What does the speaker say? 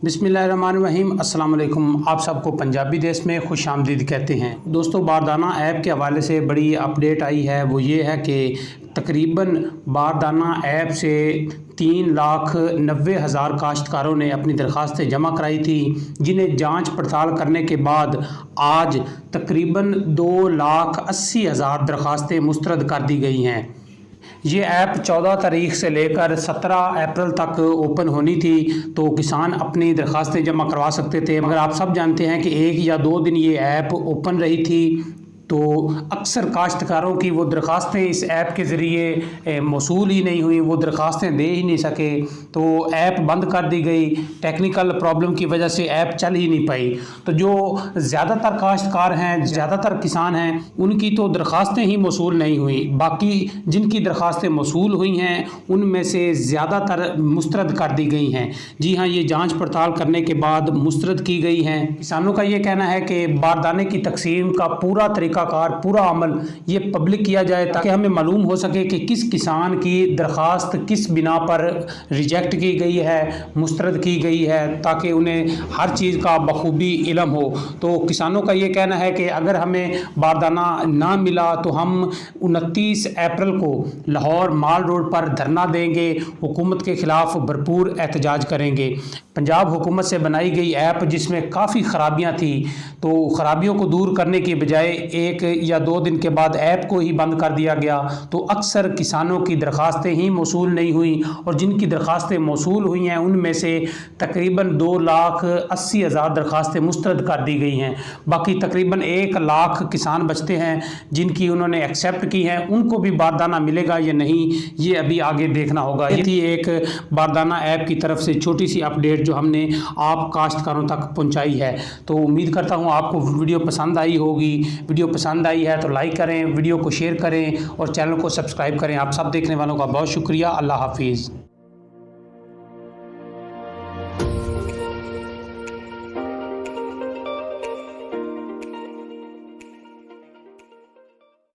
बिस्मिल्लाहिर्रहमानिर्रहीम। अस्सलाम वालेकुम। आप सबको पंजाबी देश में खुश आमदीद कहते हैं। दोस्तों, बारदाना ऐप के हवाले से बड़ी अपडेट आई है। वो ये है कि तकरीबन बारदाना ऐप से 3,90,000 काश्तकारों ने अपनी दरख्वास्तें जमा कराई थी, जिन्हें जांच पड़ताल करने के बाद आज तकरीबन 2,80,000 दरख्वास्तें मुस्तरद कर दी गई हैं। ये ऐप 14 तारीख से लेकर 17 अप्रैल तक ओपन होनी थी, तो किसान अपनी दरख्वास्तें जमा करवा सकते थे। मगर आप सब जानते हैं कि 1 या 2 दिन ये ऐप ओपन रही थी, तो अक्सर काश्तकारों की वो दरख्वास्तें इस ऐप के ज़रिए मौसूल ही नहीं हुई, वो दरख्वास्तें दे ही नहीं सके, तो ऐप बंद कर दी गई। टेक्निकल प्रॉब्लम की वजह से ऐप चल ही नहीं पाई। तो जो ज़्यादातर काश्तकार हैं, ज़्यादातर किसान हैं, उनकी तो दरख्वास्तें ही मौसूल नहीं हुई। बाकी जिनकी दरख्वास्तें मौसूल हुई हैं उनमें से ज़्यादातर मुस्तरद कर दी गई हैं। जी हाँ, ये जाँच पड़ताल करने के बाद मुस्तरद की गई हैं। किसानों का ये कहना है कि बारदाने की तकसीम का पूरा पूरा अमल ये पब्लिक किया जाए, ताकि हमें मालूम हो सके कि किस किसान की दरख्वास्त किस बिना पर रिजेक्ट की गई है, मुस्तरद की गई है, ताकि उन्हें हर चीज़ का बखूबी इल्म हो। तो किसानों का ये कहना है कि अगर हमें बारदाना ना मिला तो हम 29 अप्रैल को लाहौर माल रोड पर धरना देंगे, हुकूमत के ख़िलाफ़ भरपूर एहतजाज करेंगे। पंजाब हुकूमत से बनाई गई ऐप जिसमें काफ़ी ख़राबियाँ थी, तो ख़राबियों को दूर करने की बजाय 1 या 2 दिन के बाद ऐप को ही बंद कर दिया गया। तो अक्सर किसानों की दरख्वास्तें ही मौसूल नहीं हुई, और जिनकी दरख्वास्तें मौसूल हुई हैं उनमें से तकरीबन 2,80,000 दरख्वास्तें मुस्तरद कर दी गई हैं। बाकी तकरीबन 1 लाख किसान बचते हैं जिनकी उन्होंने एक्सेप्ट की हैं। उनको भी बारदाना मिलेगा या नहीं, ये अभी आगे देखना होगा। ये थी एक बारदाना ऐप की तरफ से छोटी सी अपडेट जो हमने आप काश्तकारों तक पहुँचाई है। तो उम्मीद करता हूँ आपको वीडियो पसंद आई होगी। वीडियो पसंद आई है तो लाइक करें, वीडियो को शेयर करें और चैनल को सब्सक्राइब करें। आप सब देखने वालों का बहुत शुक्रिया। अल्लाह हाफिज़।